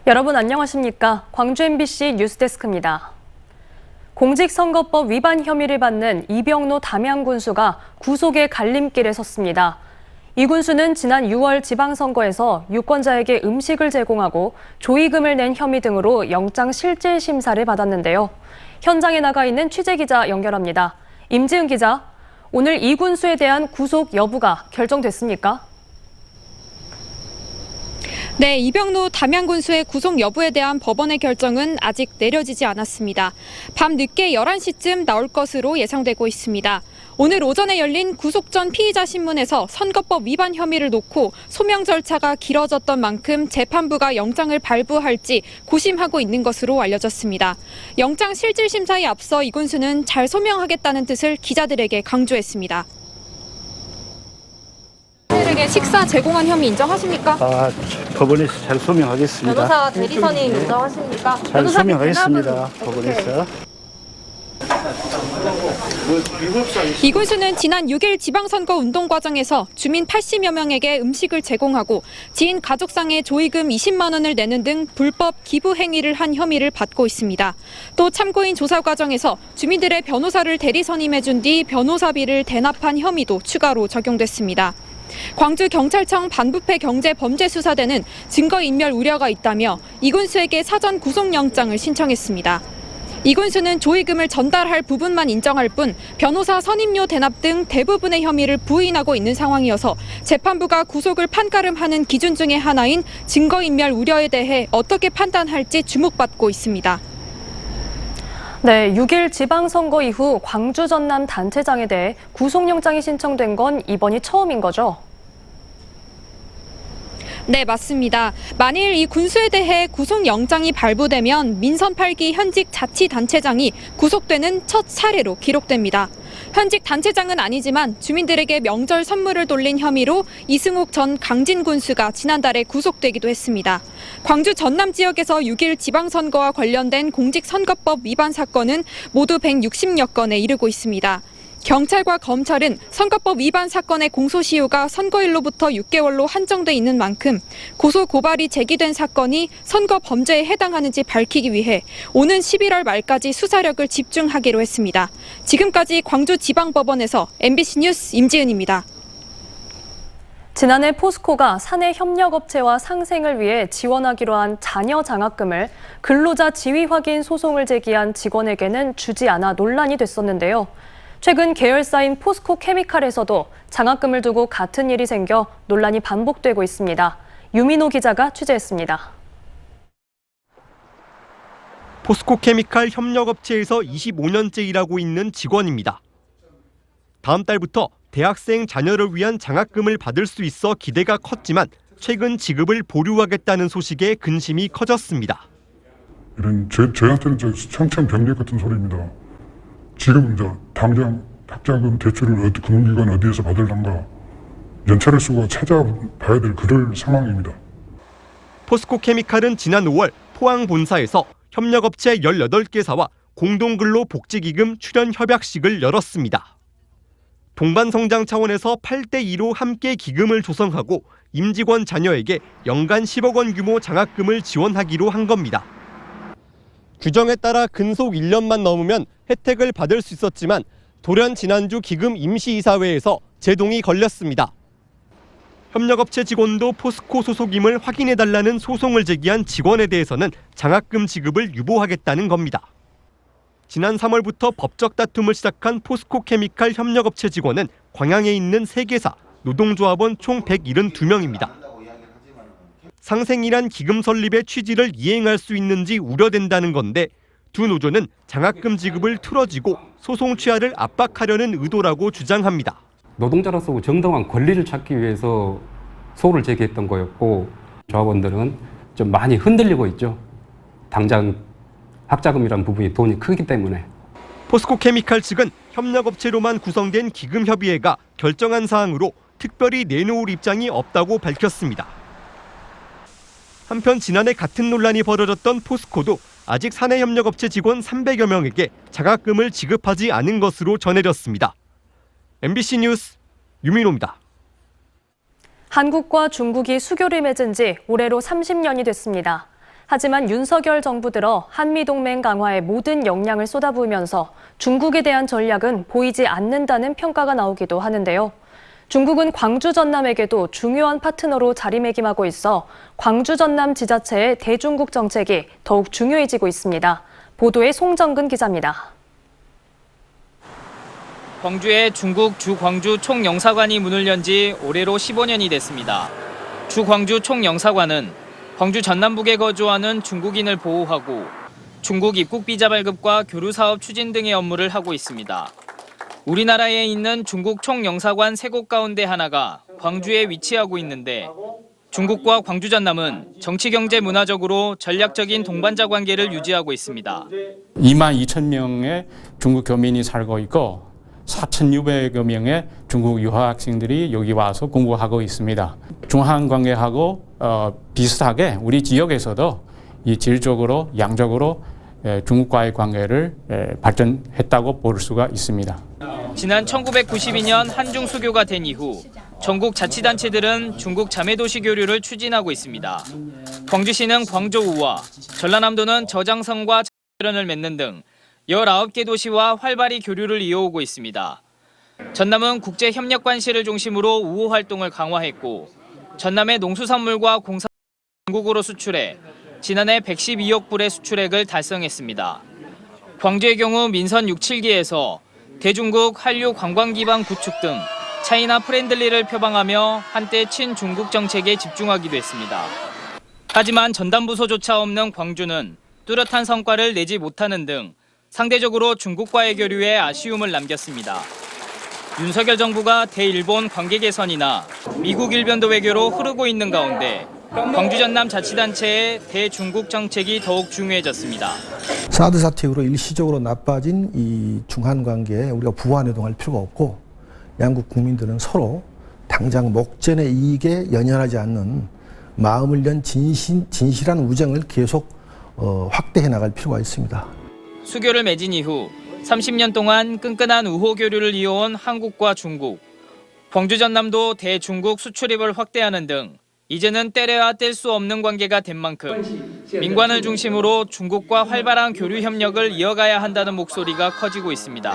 여러분 안녕하십니까? 광주 MBC 뉴스데스크입니다. 공직선거법 위반 혐의를 받는 이병로 담양군수가 구속의 갈림길에 섰습니다. 이 군수는 지난 6월 지방선거에서 유권자에게 음식을 제공하고 조의금을 낸 혐의 등으로 영장실질심사를 받았는데요. 현장에 나가 있는 취재기자 연결합니다. 임지은 기자, 오늘 이 군수에 대한 구속 여부가 결정됐습니까? 네, 이병로 담양군수의 구속 여부에 대한 법원의 결정은 아직 내려지지 않았습니다. 밤 늦게 11시쯤 나올 것으로 예상되고 있습니다. 오늘 오전에 열린 구속 전 피의자 신문에서 선거법 위반 혐의를 놓고 소명 절차가 길어졌던 만큼 재판부가 영장을 발부할지 고심하고 있는 것으로 알려졌습니다. 영장 실질심사에 앞서 이 군수는 잘 소명하겠다는 뜻을 기자들에게 강조했습니다. 식사 제공한 혐의 인정하십니까? 법원에서 잘 소명하겠습니다. 변호사 대리선임 인정하십니까? 잘 소명하겠습니다. 법원에서. 이 군수는 지난 6일 지방선거 운동 과정에서 주민 80여 명에게 음식을 제공하고 지인 가족상에 조의금 20만 원을 내는 등 불법 기부 행위를 한 혐의를 받고 있습니다. 또 참고인 조사 과정에서 주민들의 변호사를 대리선임해준 뒤 변호사비를 대납한 혐의도 추가로 적용됐습니다. 광주경찰청 반부패 경제범죄수사대는 증거인멸 우려가 있다며 이 군수에게 사전 구속영장을 신청했습니다. 이 군수는 조의금을 전달할 부분만 인정할 뿐 변호사 선임료 대납 등 대부분의 혐의를 부인하고 있는 상황이어서 재판부가 구속을 판가름하는 기준 중에 하나인 증거인멸 우려에 대해 어떻게 판단할지 주목받고 있습니다. 네, 6일 지방선거 이후 광주 전남 단체장에 대해 구속영장이 신청된 건 이번이 처음인 거죠? 네, 맞습니다. 만일 이 군수에 대해 구속영장이 발부되면 민선 8기 현직 자치단체장이 구속되는 첫 사례로 기록됩니다. 현직 단체장은 아니지만 주민들에게 명절 선물을 돌린 혐의로 이승욱 전 강진 군수가 지난달에 구속되기도 했습니다. 광주 전남 지역에서 6일 지방선거와 관련된 공직선거법 위반 사건은 모두 160여 건에 이르고 있습니다. 경찰과 검찰은 선거법 위반 사건의 공소시효가 선거일로부터 6개월로 한정돼 있는 만큼 고소 고발이 제기된 사건이 선거 범죄에 해당하는지 밝히기 위해 오는 11월 말까지 수사력을 집중하기로 했습니다. 지금까지 광주지방법원에서 MBC 뉴스 임지은입니다. 지난해 포스코가 사내 협력업체와 상생을 위해 지원하기로 한 자녀 장학금을 근로자 지위 확인 소송을 제기한 직원에게는 주지 않아 논란이 됐었는데요. 최근 계열사인 포스코 케미칼에서도 장학금을 두고 같은 일이 생겨 논란이 반복되고 있습니다. 유민호 기자가 취재했습니다. 포스코 케미칼 협력업체에서 25년째 일하고 있는 직원입니다. 다음 달부터 대학생 자녀를 위한 장학금을 받을 수 있어 기대가 컸지만 최근 지급을 보류하겠다는 소식에 근심이 커졌습니다. 이런 저희한테는 청천벽력 같은 소리입니다. 지금 당장 학자금 대출을 금융기관 어디에서 받을란가 연차를 쓰고 찾아봐야 될 그럴 상황입니다. 포스코 케미칼은 지난 5월 포항 본사에서 협력업체 18개사와 공동근로복지기금 출연 협약식을 열었습니다. 동반성장 차원에서 8대2로 함께 기금을 조성하고 임직원 자녀에게 연간 10억 원 규모 장학금을 지원하기로 한 겁니다. 규정에 따라 근속 1년만 넘으면 혜택을 받을 수 있었지만 돌연 지난주 기금 임시이사회에서 제동이 걸렸습니다. 협력업체 직원도 포스코 소속임을 확인해달라는 소송을 제기한 직원에 대해서는 장학금 지급을 유보하겠다는 겁니다. 지난 3월부터 법적 다툼을 시작한 포스코 케미칼 협력업체 직원은 광양에 있는 3개사, 노동조합원 총 172명입니다. 상생이란 기금 설립의 취지를 이행할 수 있는지 우려된다는 건데 두 노조는 장학금 지급을 틀어지고 소송 취하를 압박하려는 의도라고 주장합니다. 노동자로서 정당한 권리를 찾기 위해서 소를 제기했던 거였고 조합원들은 좀 많이 흔들리고 있죠. 당장 학자금이라는 부분이 돈이 크기 때문에. 포스코 케미칼 측은 협력업체로만 구성된 기금협의회가 결정한 사항으로 특별히 내놓을 입장이 없다고 밝혔습니다. 한편 지난해 같은 논란이 벌어졌던 포스코도 아직 사내협력업체 직원 300여 명에게 장학금을 지급하지 않은 것으로 전해졌습니다. MBC 뉴스 유민호입니다. 한국과 중국이 수교를 맺은 지 올해로 30년이 됐습니다. 하지만 윤석열 정부 들어 한미동맹 강화에 모든 역량을 쏟아부으면서 중국에 대한 전략은 보이지 않는다는 평가가 나오기도 하는데요. 중국은 광주 전남에게도 중요한 파트너로 자리매김하고 있어 광주 전남 지자체의 대중국 정책이 더욱 중요해지고 있습니다. 보도에 송정근 기자입니다. 광주에 중국 주광주 총영사관이 문을 연 지 올해로 15년이 됐습니다. 주광주 총영사관은 광주 전남북에 거주하는 중국인을 보호하고 중국 입국 비자 발급과 교류 사업 추진 등의 업무를 하고 있습니다. 우리나라에 있는 중국 총영사관 3곳 가운데 하나가 광주에 위치하고 있는데 중국과 광주 전남은 정치, 경제, 문화적으로 전략적인 동반자 관계를 유지하고 있습니다. 2만 2천 명의 중국 교민이 살고 있고 4,600여 명의 중국 유학생들이 여기 와서 공부하고 있습니다. 중한 관계하고 비슷하게 우리 지역에서도 이 질적으로 양적으로 중국과의 관계를 발전했다고 볼 수가 있습니다. 지난 1992년 한중 수교가 된 이후 전국 자치단체들은 중국 자매도시 교류를 추진하고 있습니다. 광주시는 광저우와 전라남도는 저장성과 자연을 맺는 등 19개 도시와 활발히 교류를 이어오고 있습니다. 전남은 국제협력관시를 중심으로 우호 활동을 강화했고 전남의 농수산물과 공산품을 중국으로 수출해 지난해 112억 불의 수출액을 달성했습니다. 광주의 경우 민선 6, 7기에서 대중국 한류 관광 기반 구축 등 차이나 프렌들리를 표방하며 한때 친중국 정책에 집중하기도 했습니다. 하지만 전담부서조차 없는 광주는 뚜렷한 성과를 내지 못하는 등 상대적으로 중국과의 교류에 아쉬움을 남겼습니다. 윤석열 정부가 대일본 관계 개선이나 미국 일변도 외교로 흐르고 있는 가운데 광주 전남 자치단체의 대중국 정책이 더욱 중요해졌습니다. 사드 사태 이후로 일시적으로 나빠진 이 중한 관계에 우리가 부안해동할 필요가 없고 양국 국민들은 서로 당장 목전의 이익에 연연하지 않는 마음을 연 진실한 우정을 계속 확대해 나갈 필요가 있습니다. 수교를 맺은 이후 30년 동안 끈끈한 우호 교류를 이어온 한국과 중국, 광주 전남도 대중국 수출입을 확대하는 등 이제는 떼려야 뗄 수 없는 관계가 된 만큼 민관을 중심으로 중국과 활발한 교류 협력을 이어가야 한다는 목소리가 커지고 있습니다.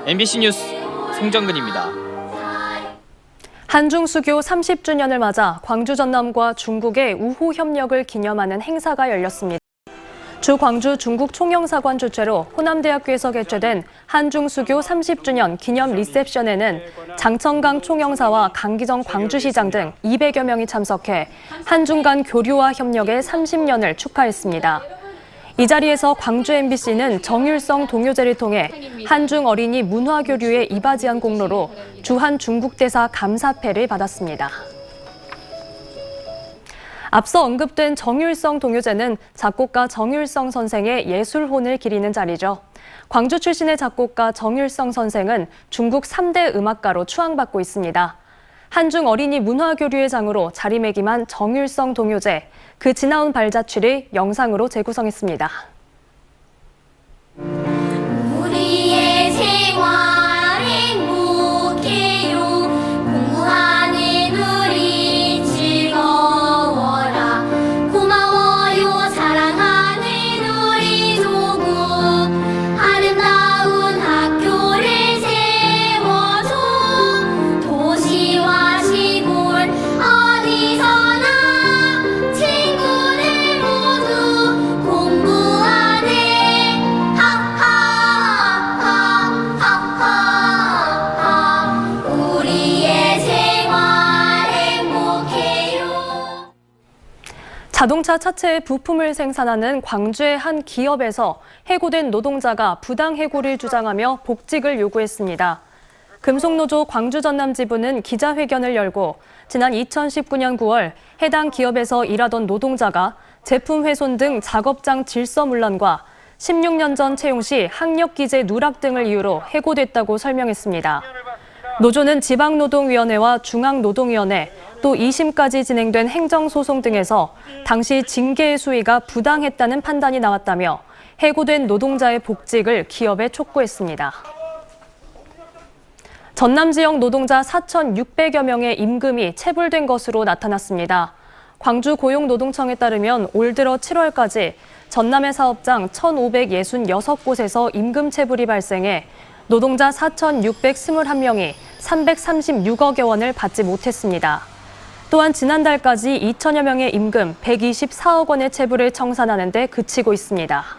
MBC 뉴스 송정근입니다. 한중 수교 30주년을 맞아 광주 전남과 중국의 우호 협력을 기념하는 행사가 열렸습니다. 주 광주 중국 총영사관 주최로 호남대학교에서 개최된 한중 수교 30주년 기념 리셉션에는 장청강 총영사와 강기정 광주시장 등 200여 명이 참석해 한중 간 교류와 협력의 30년을 축하했습니다. 이 자리에서 광주 MBC는 정율성 동요제를 통해 한중 어린이 문화교류에 이바지한 공로로 주한 중국대사 감사패를 받았습니다. 앞서 언급된 정율성 동요제는 작곡가 정율성 선생의 예술혼을 기리는 자리죠. 광주 출신의 작곡가 정율성 선생은 중국 3대 음악가로 추앙받고 있습니다. 한중 어린이 문화교류의 장으로 자리매김한 정율성 동요제, 그 지나온 발자취를 영상으로 재구성했습니다. 우리의 생활 행복해요. 공부하는 우리 즐거워라. 고마워요. 사랑하는 우리 조국. 아름다운 학교를 세워줘. 도시와 시골 어디서나 친구들 모두 공부하네. 우리의 생활 행복해요. 자동차 차체의 부품을 생산하는 광주의 한 기업에서 해고된 노동자가 부당 해고를 주장하며 복직을 요구했습니다. 금속노조 광주 전남 지부는 기자회견을 열고 지난 2019년 9월 해당 기업에서 일하던 노동자가 제품 훼손 등 작업장 질서문란과 16년 전 채용 시 학력기재 누락 등을 이유로 해고됐다고 설명했습니다. 노조는 지방노동위원회와 중앙노동위원회, 또 2심까지 진행된 행정소송 등에서 당시 징계의 수위가 부당했다는 판단이 나왔다며 해고된 노동자의 복직을 기업에 촉구했습니다. 전남 지역 노동자 4,600여 명의 임금이 체불된 것으로 나타났습니다. 광주고용노동청에 따르면 올 들어 7월까지 전남의 사업장 1,566곳에서 임금체불이 발생해 노동자 4,621명이 336억여 원을 받지 못했습니다. 또한 지난달까지 2천여 명의 임금 124억 원의 체불을 청산하는 데 그치고 있습니다.